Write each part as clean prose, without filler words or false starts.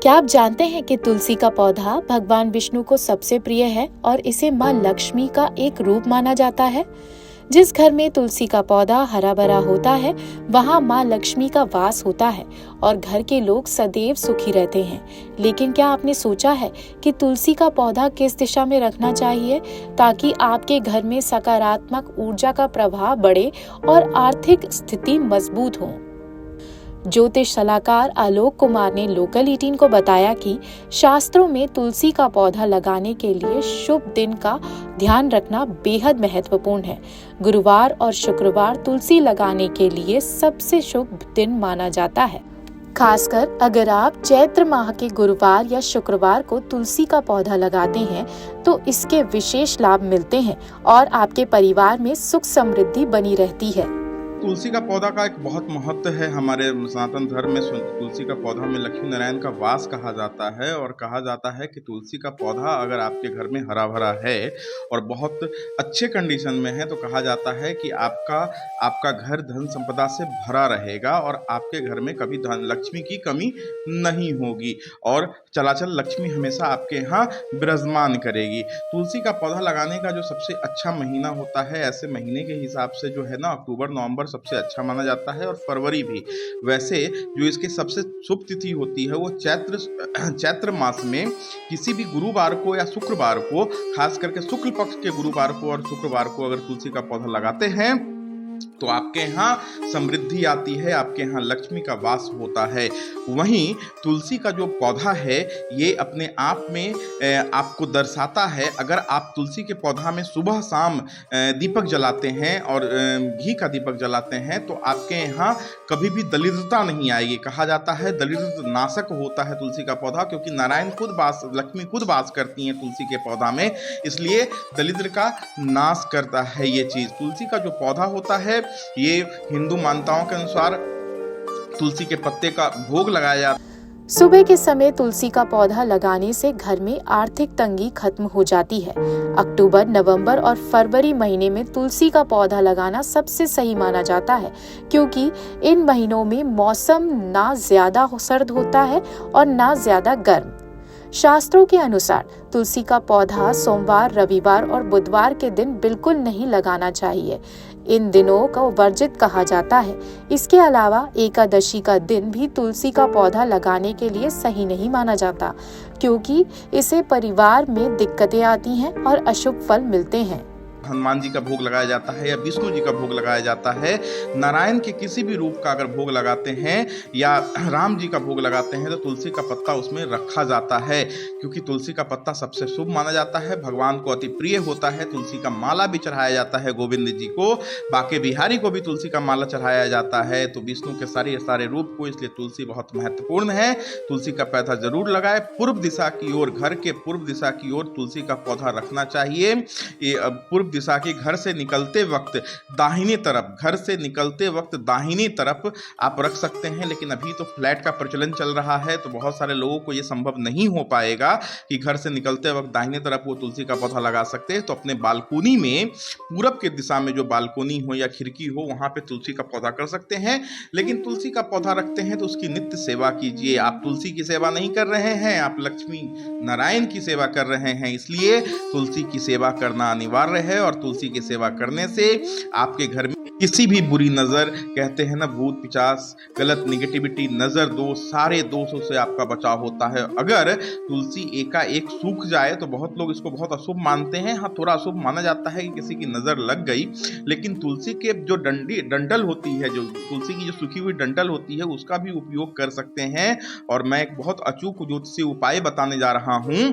क्या आप जानते हैं कि तुलसी का पौधा भगवान विष्णु को सबसे प्रिय है और इसे माँ लक्ष्मी का एक रूप माना जाता है। जिस घर में तुलसी का पौधा हरा भरा होता है, वहाँ माँ लक्ष्मी का वास होता है और घर के लोग सदैव सुखी रहते हैं। लेकिन क्या आपने सोचा है कि तुलसी का पौधा किस दिशा में रखना चाहिए ताकि आपके घर में सकारात्मक ऊर्जा का प्रभाव बढ़े और आर्थिक स्थिति मजबूत हो? ज्योतिष सलाहकार आलोक कुमार ने लोकल 18 को बताया कि शास्त्रों में तुलसी का पौधा लगाने के लिए शुभ दिन का ध्यान रखना बेहद महत्वपूर्ण है। गुरुवार और शुक्रवार तुलसी लगाने के लिए सबसे शुभ दिन माना जाता है। खासकर अगर आप चैत्र माह के गुरुवार या शुक्रवार को तुलसी का पौधा लगाते हैं तो इसके विशेष लाभ मिलते हैं और आपके परिवार में सुख समृद्धि बनी रहती है। तुलसी का पौधा का एक बहुत महत्व है हमारे सनातन धर्म में। तुलसी का पौधा में लक्ष्मी नारायण का वास कहा जाता है और कहा जाता है कि तुलसी का पौधा अगर आपके घर में हरा भरा है और बहुत अच्छे कंडीशन में है तो कहा जाता है कि आपका घर धन संपदा से भरा रहेगा और आपके घर में कभी धन लक्ष्मी की कमी नहीं होगी और चलाचल लक्ष्मी हमेशा आपके यहाँ विराजमान करेगी। तुलसी का पौधा लगाने का जो सबसे अच्छा महीना होता है, ऐसे महीने के हिसाब से जो है ना, अक्टूबर नवंबर सबसे अच्छा माना जाता है और फरवरी भी। वैसे जो इसकी सबसे शुभ तिथि होती है वो चैत्र मास में किसी भी गुरुवार को या शुक्रवार को, खास करके शुक्ल पक्ष के गुरुवार को और शुक्रवार को अगर तुलसी का पौधा लगाते हैं तो आपके यहाँ समृद्धि आती है, आपके यहाँ लक्ष्मी का वास होता है। वहीं तुलसी का जो पौधा है ये अपने आप में आपको दर्शाता है। अगर आप तुलसी के पौधा में सुबह शाम दीपक जलाते हैं और घी का दीपक जलाते हैं तो आपके यहाँ कभी भी दरिद्रता नहीं आएगी। कहा जाता है दरिद्र नाशक होता है तुलसी का पौधा, क्योंकि नारायण लक्ष्मी खुद वास करती हैं तुलसी के पौधा में, इसलिए दरिद्र का नाश करता है ये चीज़। तुलसी का जो पौधा होता है ये हिंदू मान्यताओं के अनुसार तुलसी के पत्ते का भोग लगाया जाता है। सुबह के समय तुलसी का पौधा लगाने से घर में आर्थिक तंगी खत्म हो जाती है। अक्टूबर, नवंबर और फरवरी महीने में तुलसी का पौधा लगाना सबसे सही माना जाता है, क्योंकि इन महीनों में मौसम ना ज्यादा सर्द होता है और ना ज्यादा गर्म। शास्त्रों के अनुसार तुलसी का पौधा सोमवार, रविवार और बुधवार के दिन बिल्कुल नहीं लगाना चाहिए। इन दिनों को वर्जित कहा जाता है। इसके अलावा एकादशी का दिन भी तुलसी का पौधा लगाने के लिए सही नहीं माना जाता, क्योंकि इसे परिवार में दिक्कतें आती हैं और अशुभ फल मिलते हैं। हनुमान जी का भोग लगाया जाता है या विष्णु जी का भोग लगाया जाता है। नारायण के किसी भी रूप का अगर भोग लगाते हैं या राम जी का भोग लगाते हैं तो तुलसी का पत्ता उसमें रखा जाता है, क्योंकि तुलसी का पत्ता सबसे शुभ माना जाता है, भगवान को अति प्रिय होता है। तुलसी का माला भी चढ़ाया जाता है गोविंद जी को, बाके बिहारी को भी तुलसी का माला चढ़ाया जाता है, तो विष्णु के सारे रूप को, इसलिए तुलसी बहुत महत्वपूर्ण है। तुलसी का पौधा जरूर लगाए। पूर्व दिशा की ओर, घर के पूर्व दिशा की ओर तुलसी का पौधा रखना चाहिए। ये पूर्व दिशा की घर से निकलते वक्त दाहिने तरफ, घर से निकलते वक्त दाहिनी तरफ आप रख सकते हैं, लेकिन अभी तो फ्लैट का प्रचलन चल रहा है तो बहुत सारे लोगों को ये संभव नहीं हो पाएगा कि घर से निकलते वक्त दाहिने तरफ वो तुलसी का पौधा लगा सकते हैं। तो अपने बालकोनी में पूरब के दिशा में जो बालकोनी हो या खिड़की हो वहां पे तुलसी का पौधा कर सकते हैं। लेकिन तुलसी का पौधा रखते हैं तो उसकी नित्य सेवा कीजिए। आप तुलसी की सेवा नहीं कर रहे हैं, आप लक्ष्मी नारायण की सेवा कर रहे हैं, इसलिए तुलसी की सेवा करना अनिवार्य है। और तुलसी की सेवा करने से आपके घर में किसी भी बुरी नजर, कहते हैं ना भूत पिशाच, गलत निगेटिविटी, नजर दोष, सारे दोषों से आपका बचाव होता है। अगर तुलसी एकाएक सूख जाए तो बहुत लोग इसको बहुत अशुभ मानते हैं। हाँ, थोड़ा अशुभ माना जाता है कि किसी की नजर लग गई, लेकिन तुलसी के जो डंडल होती है, जो तुलसी की जो सूखी हुई डंडल होती है उसका भी उपयोग कर सकते हैं। और मैं एक बहुत अचूक ज्योतिषीय उपाय बताने जा रहा हूँ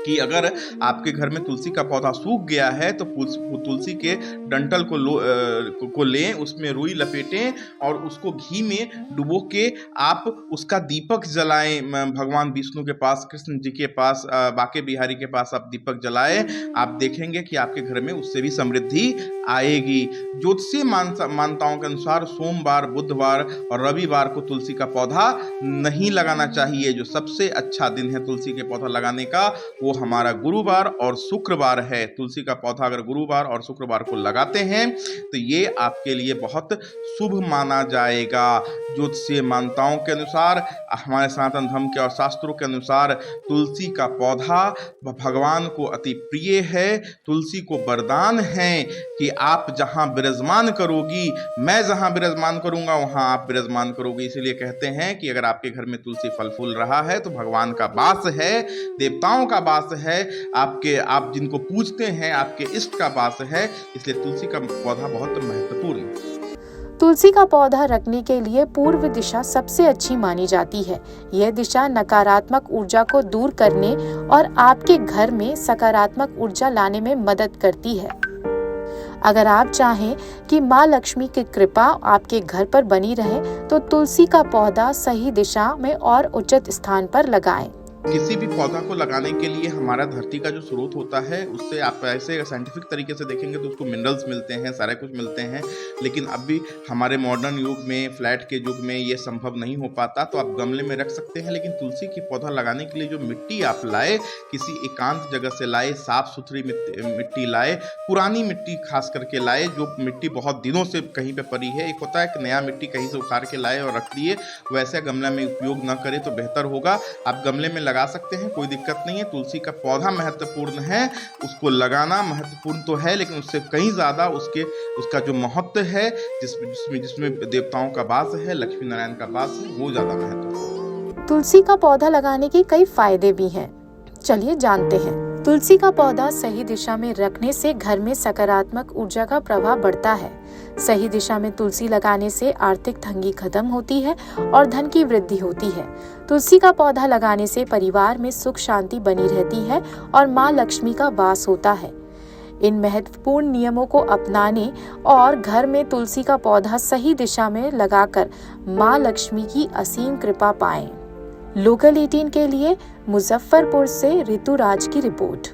कि अगर आपके घर में तुलसी का पौधा सूख गया है तो तुलसी के डंठल को लें, उसमें रुई लपेटें और उसको घी में डुबो के आप उसका दीपक जलाएं। भगवान विष्णु के पास, कृष्ण जी के पास, बाके बिहारी के पास आप दीपक जलाएं। आप देखेंगे कि आपके घर में उससे भी समृद्धि आएगी। ज्योतिषीय मान्यताओं के अनुसार सोमवार, बुधवार और रविवार को तुलसी का पौधा नहीं लगाना चाहिए। जो सबसे अच्छा दिन है तुलसी के पौधा लगाने का वो हमारा गुरुवार और शुक्रवार है। तुलसी का पौधा अगर गुरुवार और शुक्रवार को लगाते हैं तो ये आपके लिए बहुत शुभ माना जाएगा। ज्योतिषीय मान्यताओं के अनुसार, हमारे सनातन धर्म के और शास्त्रों के अनुसार तुलसी का पौधा भगवान को अति प्रिय है। तुलसी को वरदान है कि आप जहाँ विराजमान करोगी, मैं जहाँ विराजमान करूँगा वहाँ आप विराजमान करोगे। इसीलिए कहते हैं कि अगर आपके घर में तुलसी फल फूल रहा है तो भगवान का वास है, देवताओं का वास है, आप जिनको पूजते हैं आपके इष्ट का वास है। इसलिए तुलसी का पौधा बहुत महत्वपूर्ण है। तुलसी का पौधा रखने के लिए पूर्व दिशा सबसे अच्छी मानी जाती है। यह दिशा नकारात्मक ऊर्जा को दूर करने और आपके घर में सकारात्मक ऊर्जा लाने में मदद करती है। अगर आप चाहें कि माँ लक्ष्मी की कृपा आपके घर पर बनी रहे तो तुलसी का पौधा सही दिशा में और उचित स्थान पर लगाएं। किसी भी पौधा को लगाने के लिए हमारा धरती का जो स्रोत होता है उससे आप ऐसे साइंटिफिक तरीके से देखेंगे तो उसको मिनरल्स मिलते हैं, सारा कुछ मिलते हैं। लेकिन अभी हमारे मॉडर्न युग में, फ्लैट के युग में ये संभव नहीं हो पाता, तो आप गमले में रख सकते हैं। लेकिन तुलसी की पौधा लगाने के लिए जो मिट्टी आप लाए, किसी एकांत जगह से लाए, साफ सुथरी मिट्टी लाए, पुरानी मिट्टी खास करके लाए, जो मिट्टी बहुत दिनों से कहीं पे पड़ी है। एक होता है कि नया मिट्टी कहीं से उखाड़ के लाए और रख दिए, वैसे गमला में उपयोग न करें तो बेहतर होगा। आप गमले में लगा सकते हैं, कोई दिक्कत नहीं है। तुलसी का पौधा महत्वपूर्ण है, उसको लगाना महत्वपूर्ण तो है, लेकिन उससे कहीं ज्यादा उसका जो महत्व है, जिसमें देवताओं का वास है, लक्ष्मी नारायण का वास है, वो ज्यादा महत्वपूर्ण है। तुलसी का पौधा लगाने के कई फायदे भी हैं, चलिए जानते हैं। तुलसी का पौधा सही दिशा में रखने से घर में सकारात्मक ऊर्जा का प्रभाव बढ़ता है। सही दिशा में तुलसी लगाने से आर्थिक तंगी खत्म होती है और धन की वृद्धि होती है। तुलसी का पौधा लगाने से परिवार में सुख शांति बनी रहती है और माँ लक्ष्मी का वास होता है। इन महत्वपूर्ण नियमों को अपनाने और घर में तुलसी का पौधा सही दिशा में लगाकर माँ लक्ष्मी की असीम कृपा पाएं। लोकल 18 के लिए मुजफ्फरपुर से ऋतुराज की रिपोर्ट।